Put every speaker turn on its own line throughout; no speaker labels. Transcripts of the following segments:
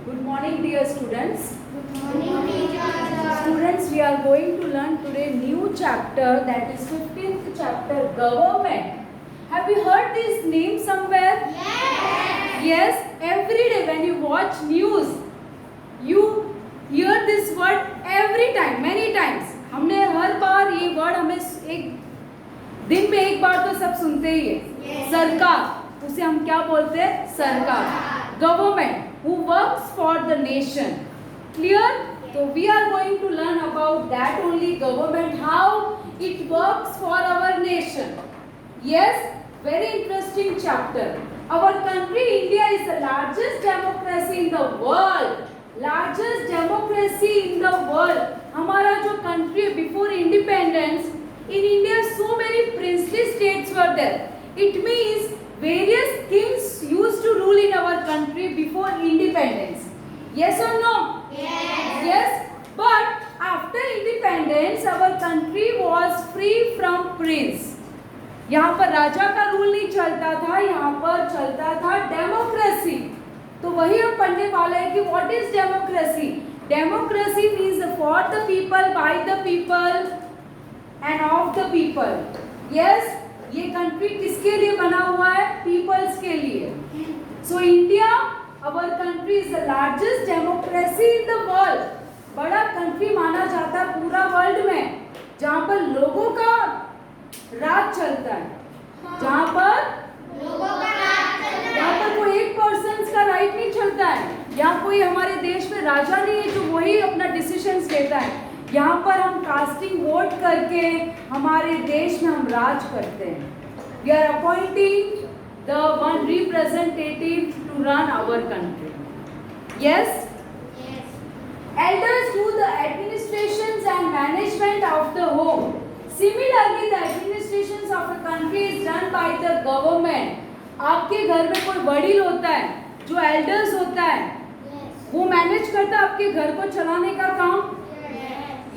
Good morning, dear students.
Good morning, teacher.
Students, we are going to learn today new chapter, that is 15th chapter, government. Have you heard this name somewhere?
Yes.
Yes, every day when you watch news, you hear this word every time, many times. हमने हर बार ये word हमें एक दिन में एक बार तो सब सुनते ही है.
Yes.
सरकार, उसे हम क्या बोलते हैं? सरकार. Government, who works for the nation. Clear? So we are going to learn about that only, government, how it works for our nation. Yes, very interesting chapter. Our country India is the largest democracy in the world. Largest democracy in the world. हमारा जो country before independence, in India so many princely states were there. It means various kings used to rule in our country before independence. Yes or no?
Yes.
Yes. But after independence, our country was free from prince. यहाँ पर राजा का rule नहीं चलता था, यहाँ पर चलता था डेमोक्रेसी. तो वही हम पढ़ने वाले हैं कि what is democracy. Democracy means for the people, by the people end of the people. Yes, ये कंट्री किसके लिए बना हुआ है? पीपल्स के लिए. So India, our country is the largest democracy in the world. बड़ा कंट्री माना जाता है पूरा वर्ल्ड में, जहाँ पर लोगों का राज चलता है, जहाँ पर
लोगों का राज चलता है.
यहाँ पर कोई एक पर्सन का राइट नहीं चलता है. यहाँ कोई हमारे देश में राजा नहीं है जो वही अपना डिसीजंस लेता है. यहाँ पर हम कास्टिंग वोट करके हमारे देश में हम राज करते हैं. We are appointing the one representative to run our country. Yes, elders do the administrations and management of the home. Similarly, the administrations of a country is done by the government. आपके घर में कोई वडील होता है, जो elders होता है, वो मैनेज करता है आपके घर को चलाने का काम.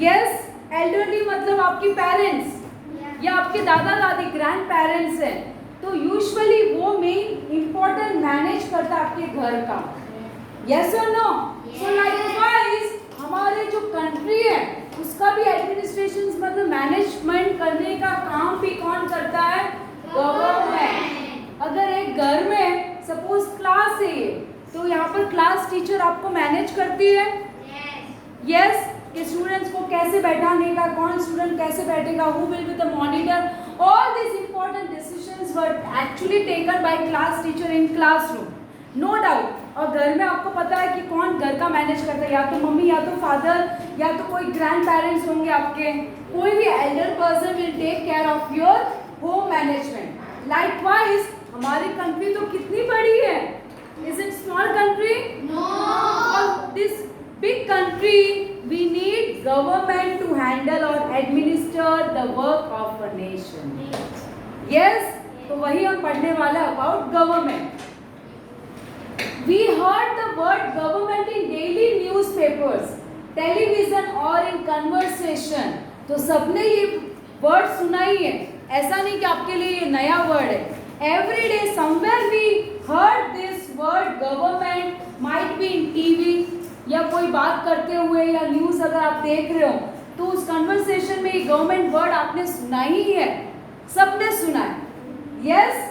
यस, एल्डरली मतलब आपके पेरेंट्स या आपके दादा दादी, ग्रैंड पेरेंट्स हैं, तो यूजुअली वो मेन इंपॉर्टेंट मैनेज करता है आपके घर का. यस और नो? सो लाइकवाइज हमारे जो कंट्री है उसका भी एडमिनिस्ट्रेशन मतलब मैनेजमेंट करने का काम भी कौन करता है? गवर्नमेंट. अगर एक घर में सपोज क्लास है, तो यहाँ पर क्लास टीचर आपको मैनेज करती है. यस, कि स्टूडेंट्स को कैसे बैठाने का, कौन स्टूडेंट कैसे बैठेगा, who will be the monitor. All this important decisions were actually taken by class teacher in classroom. No doubt. और घर में आपको पता है कि कौन घर का मैनेज करता है, या तो मम्मी, या तो फादर, या तो कोई ग्रैंड पेरेंट्स होंगे आपके. कोई भी elder person will take care of your home management. Likewise हमारी कंट्री तो कितनी बड़ी है. Is it small country?
No.
और this big country we need government to handle और administer the work of a nation. Yes, तो वही हम पढ़ने वाले about government. We heard the word government in daily newspapers, television और in conversation. तो सबने ये वर्ड सुना ही है, ऐसा नहीं कि आपके लिए ये नया वर्ड है. Every day somewhere we heard this word government, might be in TV, या कोई बात करते हुए या न्यूज़ अगर आप देख रहे हो तो उस कन्वर्सेशन में ये गवर्नमेंट वर्ड आपने सुना ही है, सबने सुना है. Yes,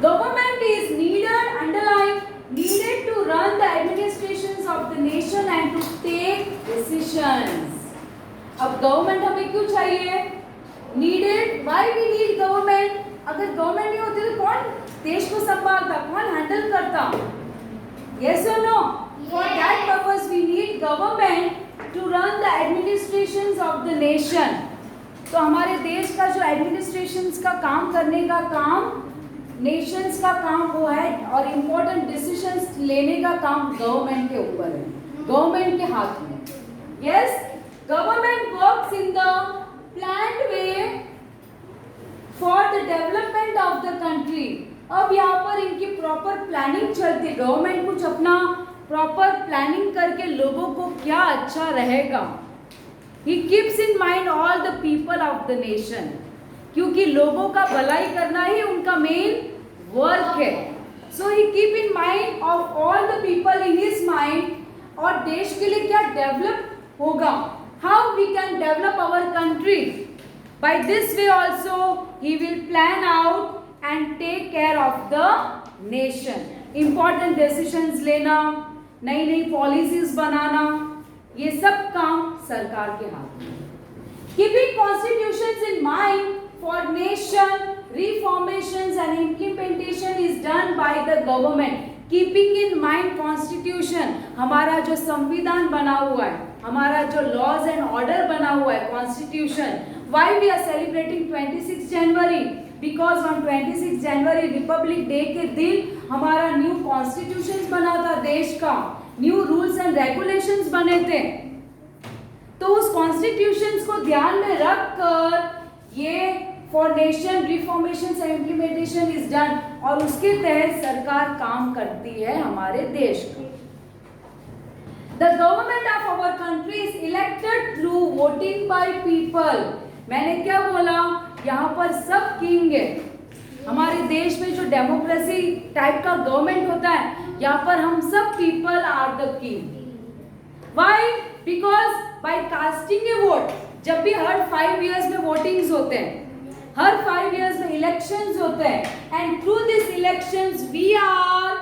government is needed, underline, needed to run the administrations of the nation and to take decisions. अब गवर्नमेंट हमें क्यों चाहिए? needed, why we need government? अगर गवर्नमेंट नहीं होती तो कौन देश को संभालता, कौन हैंडल करता? yes or no? for that purpose we need government to run the administrations of the nation. तो हमारे देश का जो एडमिनिस्ट्रेशंस का काम करने का काम, नेशंस का काम वो है, और इम्पोर्टेंट डिसीजंस लेने का काम गवर्नमेंट के ऊपर है, गवर्नमेंट के हाथ में. Yes, government works in the planned way for the development of the country. अब यहाँ पर इनकी प्रॉपर प्लानिंग चलती है. गवर्नमेंट कुछ अपना प्रॉपर प्लानिंग करके लोगों को क्या अच्छा रहेगा, he keeps in mind all the people of the nation. क्योंकि लोगों का भलाई करना ही उनका मेन वर्क है. So he keep in mind of all the people और देश के लिए क्या डेवलप होगा, how we can develop our country. By this way also he will plan out and take care of the nation. Important decisions लेना, नई नई policies बनाना, ये सब काम सरकार के हाथ में. Keeping constitutions in mind for nation reformations and implementation is done by the government. Keeping in mind constitution, हमारा जो संविधान बना हुआ है, हमारा जो laws and order बना हुआ है, constitution. Why we are celebrating 26 January? Because on 26 January Republic Day के दिन हमारा new constitution बना था देश का, new rules and regulations बने थे. तो उस constitutions को ध्यान में रखकर ये for nation reformation and implementation is done, और उसके तहत सरकार काम करती है हमारे देश में. The government of our country is elected through voting by people. मैंने क्या बोला, यहाँ पर सब किंग है. हमारे देश में जो डेमोक्रेसी टाइप का गवर्नमेंट होता है, यहाँ पर हम सब people are the king. Why? Because by casting a vote, जब भी हर 5 इयर्स में वोटिंग्स होते हैं, हर 5 इयर्स में इलेक्शंस होते हैं, and through this elections we are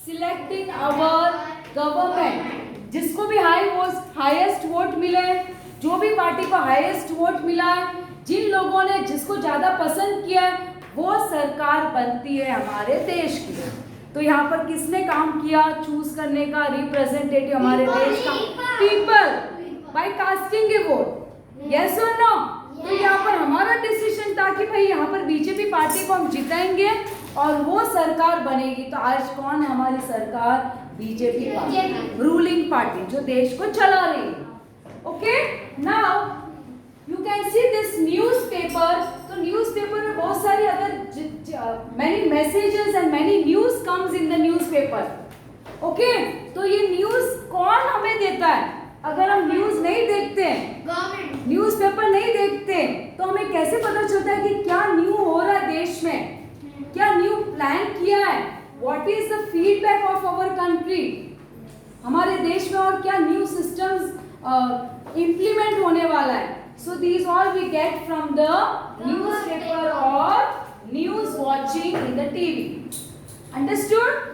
selecting our government. जिसको भी हाईएस्ट वोट मिले, जो भी पार्टी को हाईएस्ट वोट मिला है, जिन लोगों ने जिसको ज्यादा पसंद किया है, वो सरकार बनती है हमारे देश की. तो यहाँ पर किसने काम किया चूज करने का रिप्रेजेंटेटिव हमारे देश का? People, bye casting a vote. Yes और नो? तो यहाँ पर हमारा डिसीजन था कि भाई यहाँ पर बीजेपी पार्टी को हम जिताएंगे और वो सरकार बनेगी. तो आज कौन है हमारी सरकार? बीजेपी पार्टी, रूलिंग पार्टी जो देश को चला रही है. Okay, now you can see this newspaper. तो न्यूज़पेपर में बहुत सारी अगर many messages and many news comes in the newspaper. Okay, तो ये न्यूज कौन हमें देता है? अगर हम न्यूज नहीं देखते, न्यूज़पेपर नहीं देखते, तो हमें कैसे पता चलता है कि क्या न्यू हो रहा है देश में, क्या न्यू प्लान किया है, what is the feedback of our country, हमारे देश में और क्या न्यू सिस्टम्स इम्प्लीमेंट होने वाला है. So these all we get from the newspaper और news watching in the TV. Understood?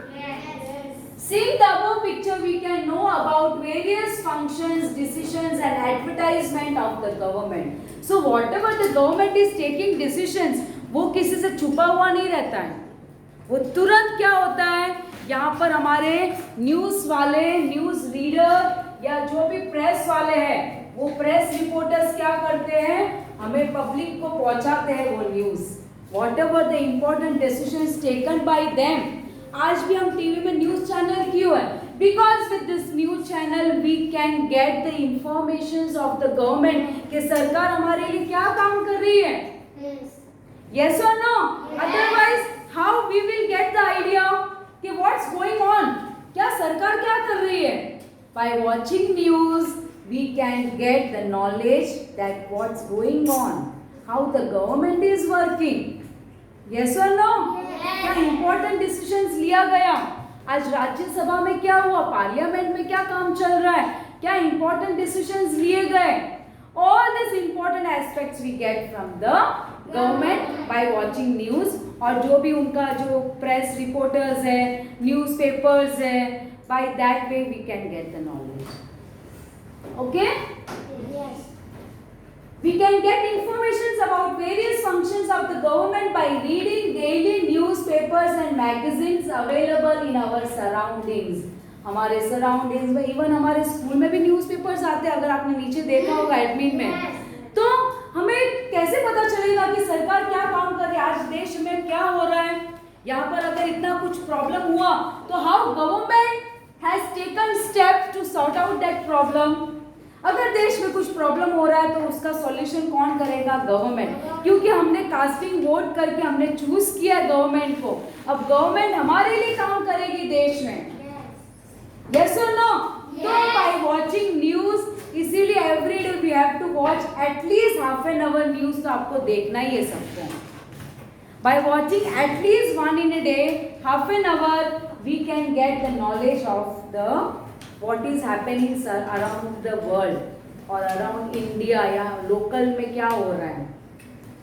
Seeing the above picture, we can know about various functions, decisions and advertisement of the government. So whatever the government is taking decisions, वो किसी से छुपा हुआ नहीं रहता है. वो तुरंत क्या होता है, यहाँ पर हमारे न्यूज़ वाले, न्यूज़ रीडर या जो भी प्रेस वाले हैं, वो प्रेस रिपोर्टर्स क्या करते हैं, हमें पब्लिक को पहुँचाते हैं वो news. Whatever the important decisions taken by them. आज भी हम टीवी में न्यूज चैनल क्यों है? Because with this news channel we can get the information of the government कि सरकार हमारे लिए क्या काम कर रही है. यस और no? Otherwise how we will get the idea कि व्हाट्स गोइंग ऑन, क्या सरकार क्या कर रही है? By watching news we can get the knowledge that what's going on, how the government is working. Yes और नो? क्या इंपॉर्टेंट डिसीजंस लिया गया? आज राज्यसभा में क्या हुआ, पार्लियामेंट में क्या काम चल रहा है, क्या इंपॉर्टेंट डिसीजंस लिए गए? All this important aspects we get from the government by watching news. और जो भी उनका जो प्रेस रिपोर्टर्स है, न्यूज़पेपर्स है, by that way we can get the knowledge. Okay, we can get information about various functions of the government by reading daily newspapers and magazines available in our surroundings. हमारे surroundings में, even हमारे school में भी newspapers आते हैं, अगर आपने नीचे देखा होगा एडमिन में. तो हमें कैसे पता चलेगा कि सरकार क्या काम कर रही है, आज देश में क्या हो रहा है. यहाँ पर अगर इतना कुछ प्रॉब्लम हुआ तो how government has taken steps to sort out that problem. अगर देश में कुछ प्रॉब्लम हो रहा है तो उसका सॉल्यूशन कौन करेगा? गवर्नमेंट. क्योंकि हमने कास्टिंग वोट करके हमने चूज किया गवर्नमेंट को. अब गवर्नमेंट हमारे लिए काम करेगी देश में. यस और नो? तो बाय वाचिंग न्यूज, इसीलिए every day we have to watch at least half an hour news. तो आपको देखना ही है सबको. By watching at least 1 in a day, half an hour, we can get the knowledge of the what is happening around the world और around India या local में क्या हो रहा है।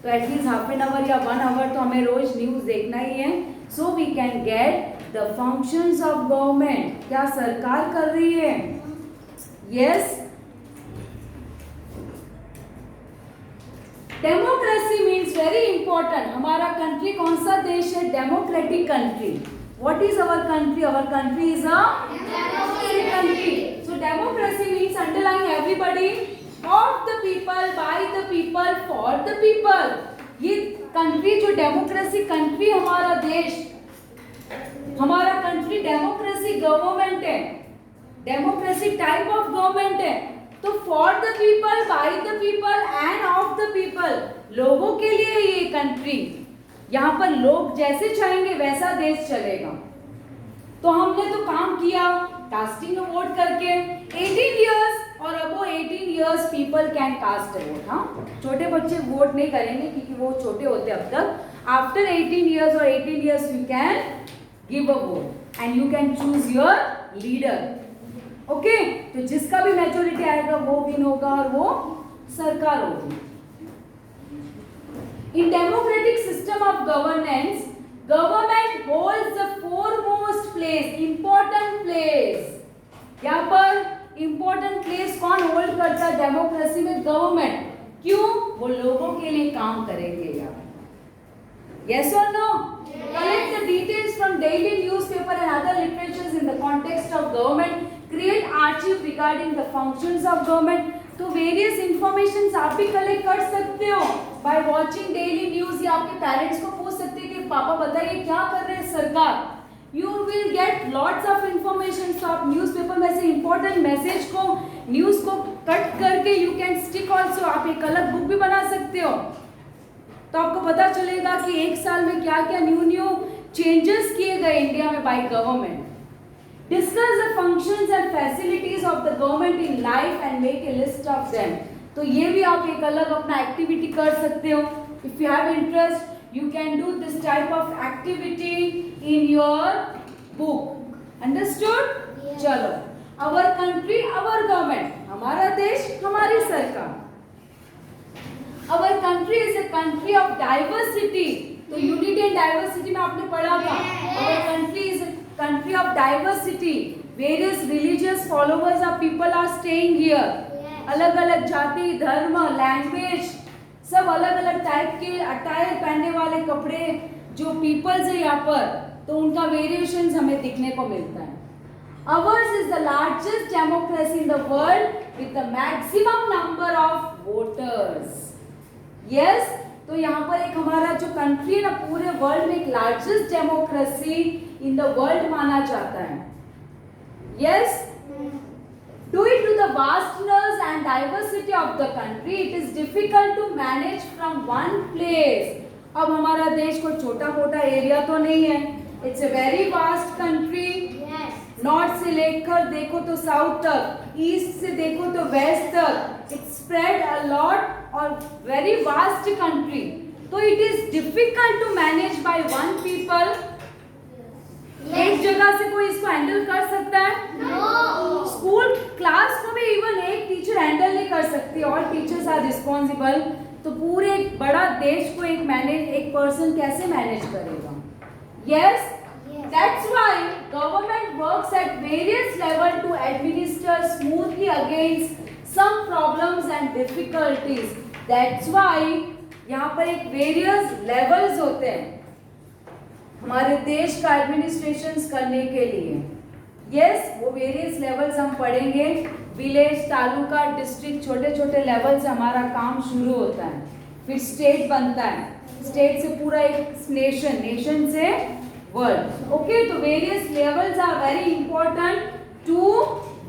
तो एटलीस्ट हाफ एन आवर या 1 आवर तो हमें रोज न्यूज देखना ही है, so we can get the functions of government, क्या सरकार कर रही है। Yes, democracy means very important. हमारा कंट्री कौन सा देश है? Democratic country. What is our country? Our country is a democratic country. So democracy means underlying everybody, of the people, by the people, for the people. ये country जो democracy country, हमारा देश, हमारा कंट्री डेमोक्रेसी गवर्नमेंट है, democracy type of government है। तो for the people, by the people end of the people, लोगों के लिए ये कंट्री, यहाँ पर लोग जैसे चाहेंगे वैसा देश चलेगा। तो हमने तो काम किया कास्टिंग वोट करके। 18 इयर्स और above 18 years people can cast a vote. हाँ, छोटे बच्चे वोट नहीं करेंगे क्योंकि वो छोटे होते अब तक। आफ्टर 18 इयर्स और 18 years you can give a vote and you can choose your leader. Okay, तो जिसका भी मेजोरिटी आएगा वो विन होगा और वो सरकार होगी। In democratic system of governance, government holds the foremost place, important place. यहाँ पर इंपॉर्टेंट प्लेस कौन होल्ड करता है डेमोक्रेसी में? गवर्नमेंट। क्यों? वो लोगों के लिए काम करेंगे यार। Yes or no? Collect the details from daily newspaper and other literatures in the context of government. Create archive regarding the functions of government. तो वेरियस इंफॉर्मेशन आप भी कलेक्ट कर सकते हो बाय वॉचिंग डेली न्यूज, या आपके parents को पूछ सकते हैं कि पापा बताइए क्या कर रहे हैं सरकार। You will get lots of information. तो आप न्यूज़पेपर में से इंपॉर्टेंट मैसेज को, न्यूज को कट करके यू कैन स्टिक ऑल्सो, आप एक अलग बुक भी बना सकते हो। तो आपको पता चलेगा कि एक साल में क्या क्या न्यू चेंजेस किए गए इंडिया में by government. Discuss the functions and facilities of the government in life and make a list of them. तो ये भी आप एक अलग अपना एक्टिविटी कर सकते हो। If you have interest, you can do this type of activity in your book. Understood?
Yes.
चलो, our country, our government, हमारा देश, हमारी सरकार। Our country is a country of diversity. तो यूनिटी एंड डाइवर्सिटी में आपने पढ़ा था। Our country is a country of diversity. Various religious followers of people are staying here. अलग अलग जाति, धर्म, लैंग्वेज, सब अलग अलग टाइप के अटायर पहनने वाले कपड़े जो पीपल्स है यहाँ पर, तो उनका वेरिएशंस हमें दिखने को मिलता है। Ours is the largest democracy in the world with the maximum number of voters. Yes, तो यहाँ पर एक हमारा जो कंट्री है ना, पूरे वर्ल्ड में एक largest democracy in the world माना जाता है। Yes, due to the vastness and diversity of the country it is difficult to manage from one place. अब हमारा देश कोई छोटा मोटा एरिया तो नहीं है, it's a very vast country. North से लेकर देखो तो साउथ तक, ईस्ट से देखो तो वेस्ट तक, इट्स स्प्रेड अ लॉट और वेरी वास्ट कंट्री। तो it is difficult to manage by one people. एक जगह से कोई इसको हैंडल कर सकता है?
No.
स्कूल क्लास को भी इवन एक टीचर हैंडल नहीं कर सकती, और टीचर्स आर रिस्पॉन्सिबल। तो पूरे एक बड़ा देश को एक पर्सन कैसे मैनेज करेगा? Yes, that's why government works at various level to administer smoothly against some problems and difficulties. That's why यहाँ पर एक various levels होते हैं हमारे देश का एडमिनिस्ट्रेशन करने के लिए। यस, वो वेरियस लेवल्स हम पढ़ेंगे। विलेज, तालुका, डिस्ट्रिक्ट, छोटे छोटे लेवल से हमारा काम शुरू होता है, फिर स्टेट बनता है, स्टेट से पूरा एक नेशन, नेशन से वर्ल्ड। ओके, तो various levels are very important to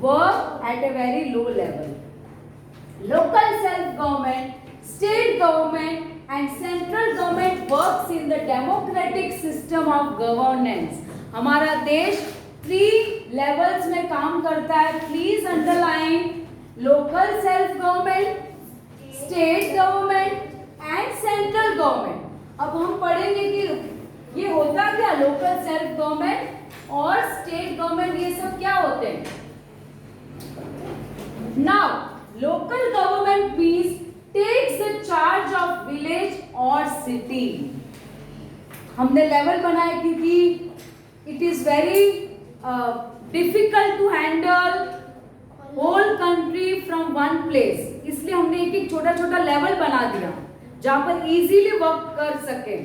work at a very low level. Local self government, state government and central government works in the democratic system of governance. हमारा देश 3 levels में काम करता है। Please underline local self government, state government and central government. अब हम पढ़ेंगे कि ये होता क्या, लोकल सेल्फ गवर्नमेंट और स्टेट गवर्नमेंट, ये सब क्या होते हैं। Now, local government means takes the charge of village or city. हमने लेवल बनाया क्योंकि it is very difficult to handle whole country from one place. इसलिए हमने एक एक छोटा छोटा लेवल बना दिया जहाँ पर इजीली वर्क कर सके।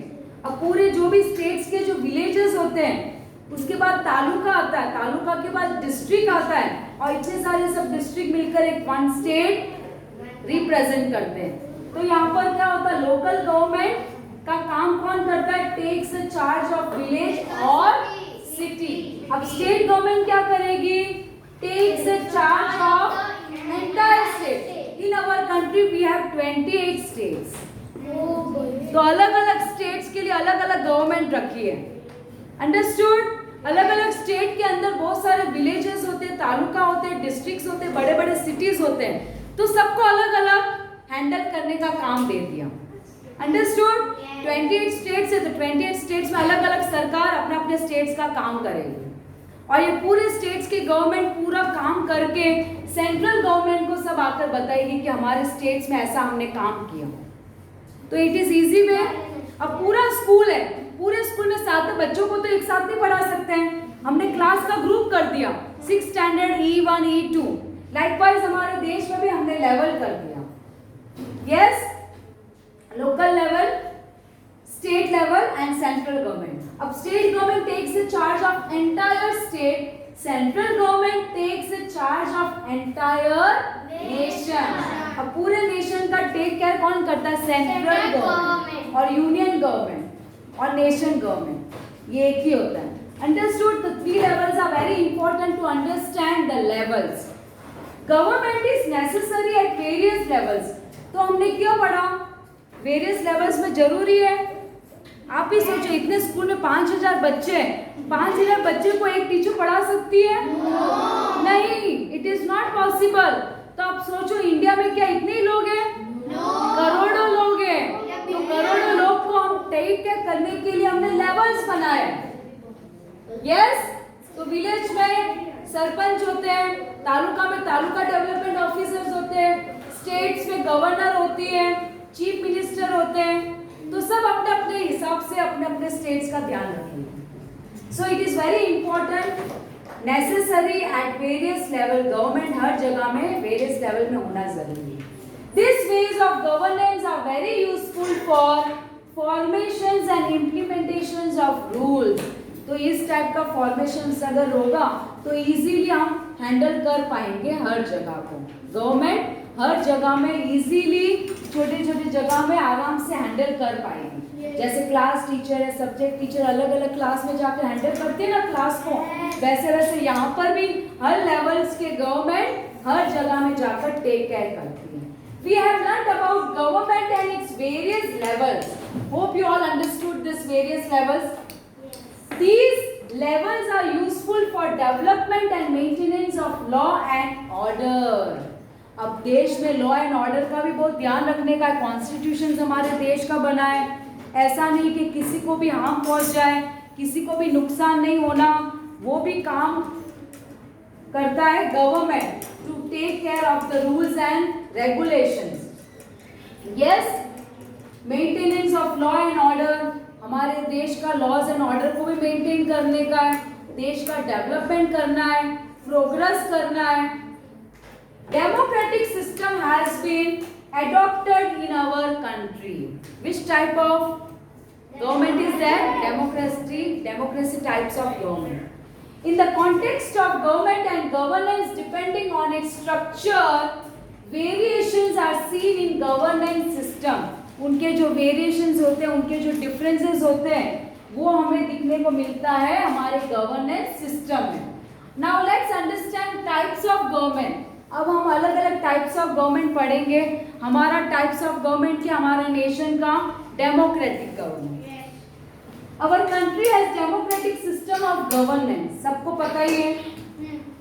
अब पूरे जो भी स्टेट्स के जो विलेजेस होते हैं उसके बाद तालुका आता है, तालुका के बाद डिस्ट्रिक्ट आता है और इतने सारे सब डिस्ट्रिक्ट मिलकर एक वन स्टेट रिप्रेजेंट करते हैं। तो यहाँ पर क्या होता है, लोकल गवर्नमेंट का काम कौन करता है, takes the charge of village और सिटी। अब स्टेट गवर्नमेंट क्या करेगी, takes the charge of entire state. In our country we have 28 states. तो अलग अलग स्टेट्स के लिए अलग अलग गवर्नमेंट रखी है, अंडरस्टूड। अलग अलग स्टेट के अंदर बहुत सारे विलेजेस होते हैं, तालुका होते हैं, डिस्ट्रिक्ट्स होते हैं, बड़े बड़े सिटीज होते हैं। तो सबको अलग अलग हैंडल करने का काम दे दिया, अंडरस्टूड। 28 स्टेट्स है तो 28 स्टेट्स में अलग अलग सरकार अपने अपने स्टेट्स का काम करेगी और ये पूरे स्टेट्स की गवर्नमेंट पूरा काम करके सेंट्रल गवर्नमेंट को सब आकर बताएगी कि हमारे स्टेट्स में ऐसा हमने काम किया। तो इट इज इजी वे। अब पूरा स्कूल है, पूरे स्कूल में 7 बच्चों को तो एक साथ नहीं पढ़ा सकते हैं, हमने क्लास का ग्रुप कर दिया, 6 स्टैंडर्ड E1 E2। लाइकवाइज हमारे देश में भी हमने लेवल कर दिया, yes, local level, state level and central government. अब state government takes the charge of entire state, central government takes the charge of entire nation. अब पूरे नेशन का टेक केयर कौन करता है, सेंट्रल गवर्नमेंट और यूनियन गवर्नमेंट और nation government, ये एक ही होता है, understood. The 3 levels are very important to understand the levels. Government is necessary at various levels. तो हमने क्यों पढ़ा, वेरियस लेवल्स में जरूरी है। आप ही सोचो, इतने स्कूल में 5000 बच्चे हैं, 5000 बच्चे को एक टीचर पढ़ा सकती है? नहीं, इट इज नॉट पॉसिबल। तो आप सोचो इंडिया में क्या इतने ही लोग हैं? करोड़ों लोग हैं। तो करोड़ों लोग को हम टेक केयर करने के लिए हमने लेवल्स बनाए, यस। तो विलेज में सरपंच होते हैं, तालुका में तालुका डेवलपमेंट ऑफिसर्स होते हैं, स्टेट्स में गवर्नर होती है, चीफ मिनिस्टर होते हैं। तो सब अपने अपने हिसाब से अपने अपने स्टेट्स का ध्यान रखेंगे। So it is very important, necessary at various level. Government हर जगह में वेरियस लेवल में होना जरूरी है। This ways of governance are very useful for formations and implementations of rules. तो इस टाइप का फॉर्मेशंस अगर होगा तो इजीली हम हैंडल कर पाएंगे हर जगह को। गवर्नमेंट हर जगह में इजीली छोटे छोटे जगह में आराम से हैंडल कर पाएंगे। जैसे क्लास टीचर है, सब्जेक्ट टीचर अलग अलग क्लास में जाकर हैंडल करते हैं ना क्लास को, वैसे वैसे यहाँ पर भी हर लेवल्स के गवर्नमेंट हर जगह में जाकर टेक केयर करती है। We have learnt about government and its various levels. Hope you all understood this various levels. These levels are useful for development and maintenance of law and order. अब देश में law and order का भी बहुत ध्यान रखने का, constitution हमारे देश का बना है। ऐसा नहीं कि किसी को भी हार्म पहुंच जाए, किसी को भी नुकसान नहीं होना, वो भी काम करता है government to take care of the rules and regulations. Yes, maintenance of law and order, हमारे देश का लॉज एंड ऑर्डर को भी मेंटेन करने का है, देश का डेवलपमेंट करना है, प्रोग्रेस करना है। Democratic system has been adopted in our country. Which type of government is there? Democracy types of government. In the context of government and governance, depending on its structure, variations are seen in governance system. उनके जो variations होते हैं, उनके जो differences होते हैं, वो हमें दिखने को मिलता है हमारे governance system में। Now let's understand types of government. अब हम अलग अलग टाइप्स ऑफ गवर्नमेंट पढ़ेंगे। हमारा टाइप्स ऑफ गवर्नमेंट क्या, हमारे नेशन का democratic government. Our country has democratic system of governance, सबको पता ही है।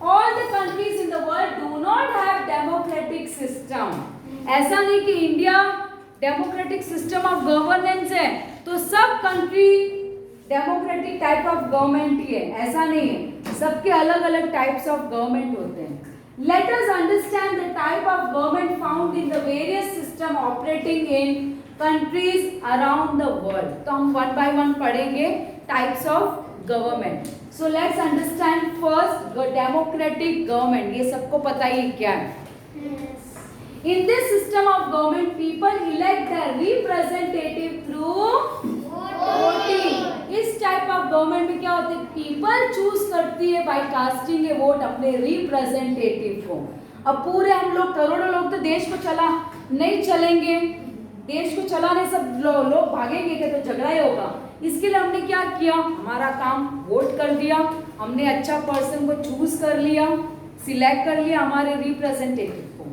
All the countries in the world do not have democratic system. ऐसा नहीं कि India democratic system of governance है तो सब country democratic type of government ही है, ऐसा नहीं है। सबके अलग अलग टाइप्स ऑफ गवर्नमेंट होते हैं। Let us understand the type of government found in the various system operating in countries around the world. तो हम one by one पढ़ेंगे types of government. So let's understand first democratic government. ये सबको पता ही क्या है. In this system of government, people elect their representative through voting. इस type of government में क्या होता है, पीपल चूज करती है बाय कास्टिंग ए वोट अपने रिप्रेजेंटेटिव को. अब पूरे हम लोग करोड़ों लोग तो देश को चला नहीं चलेंगे, देश को चलाने सब लोग भागेंगे क्या, तो झगड़ा ही होगा. इसके लिए हमने क्या किया, हमारा काम वोट कर दिया, हमने अच्छा पर्सन को चूज कर लिया, सिलेक्ट कर लिया हमारे रिप्रेजेंटेटिव को.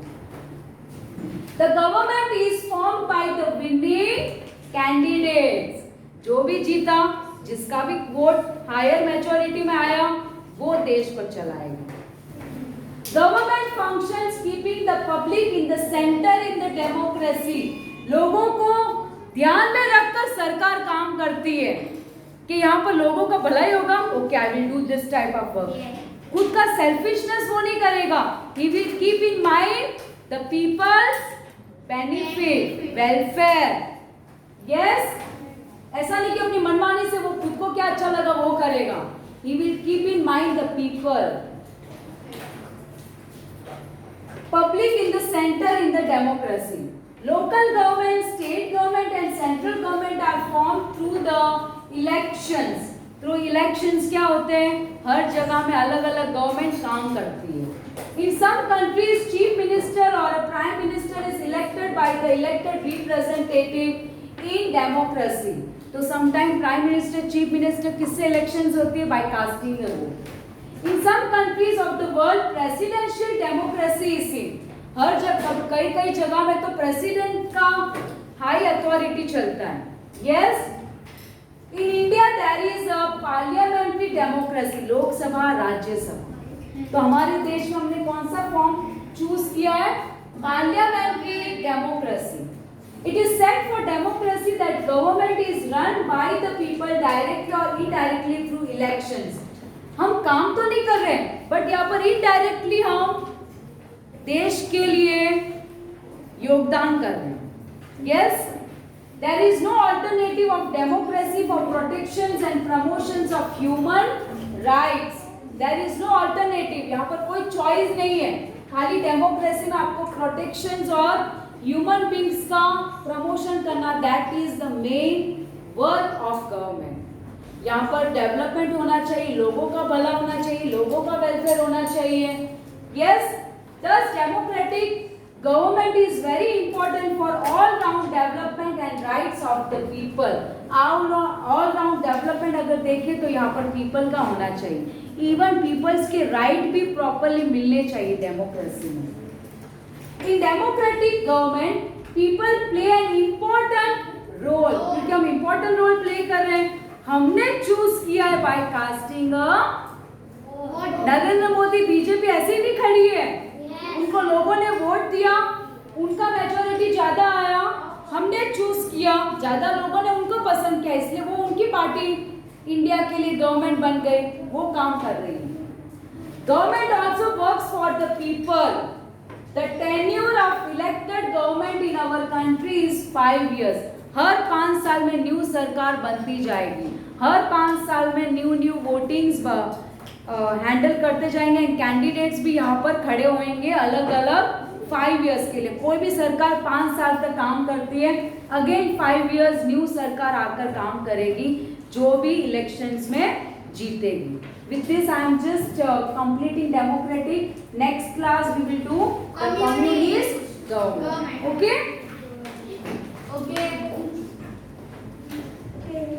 The government is formed by the winning candidates. जो भी जीता, जिसका भी वोट हायर मेजॉरिटी में आया, वो देश को चलाएगा. Government functions keeping the public in the centre in the democracy. लोगों को ध्यान में रखकर सरकार काम करती है कि यहाँ पर लोगों का भलाई होगा. Okay, I will do this type of work. खुद का सेल्फिशनेस वो नहीं करेगा. He will keep in mind the people's benefit, welfare. Yes, ऐसा नहीं कि अपनी मनमानी से वो खुद को क्या अच्छा लगा वो करेगा. He will keep in mind the people. Public in the centre in the democracy. Local government, state government and central government are form through the elections. Through elections क्या होते हैं, हर जगह में अलग अलग गवर्नमेंट काम करती है. In some countries, chief minister or a prime minister is elected by the elected representative in democracy. तो sometime prime minister, chief minister किससे elections होती है, by casting a vote. In some countries of the world, presidential democracy is seen. हर जगह, कई जगह में तो president का high authority चलता है. Yes. In India, there is a parliamentary democracy. Lok Sabha, Rajya Sabha. तो हमारे देश में हमने कौन सा फॉर्म चूज किया है, parliamentary democracy. It is set for democracy that government is run by the people directly और इनडायरेक्टली थ्रू इलेक्शंस. हम काम तो नहीं कर रहे, बट यहाँ पर इनडायरेक्टली हम देश के लिए योगदान कर रहे हैं. Yes, there is no alternative of democracy for protections and promotions of human rights. There is no alternative. यहाँ पर कोई चॉइस नहीं है. खाली डेमोक्रेसी में आपको प्रोटेक्शंस और ह्यूमन बींग्स का प्रमोशन करना, that is the main work of government. यहाँ पर डेवलपमेंट होना चाहिए, लोगों का भला होना चाहिए, लोगों का वेलफेयर होना चाहिए. Yes, thus democratic government is very important for all round development and rights of the people. all round development अगर देखें तो यहाँ पर people का होना चाहिए. इवन पीपल्स के राइट भी प्रॉपरली मिलने चाहिए डेमोक्रेसी में. In democratic government people play an important role. क्योंकि हम इम्पोर्टेंट रोल प्ले कर रहे हैं, हमने चूज किया है बाय कास्टिंग अ. नरेंद्र मोदी, बीजेपी ऐसे ही नहीं खड़ी है. उनको लोगों ने वोट दिया, उनका मेजॉरिटी ज्यादा आया, हमने चूज किया, ज्यादा लोगों ने उनको पसंद किया, इसलिए वो उनकी पार्टी इंडिया के लिए गवर्नमेंट बन गई, वो काम कर रही है. Government also works for the people. The tenure of elected government in our country is 5 years. हर 5 साल में न्यू सरकार बनती जाएगी, हर 5 साल में न्यू वोटिंग्स हैंडल करते जाएंगे. कैंडिडेट्स भी यहाँ पर खड़े होंगे अलग अलग 5 years के लिए. कोई भी सरकार 5 साल तक काम करती है, अगेन 5 years न्यू सरकार आकर काम करेगी, जो भी इलेक्शंस में जीतेगी. With this I am just completing democratic. Next class we will do the communist government. Okay?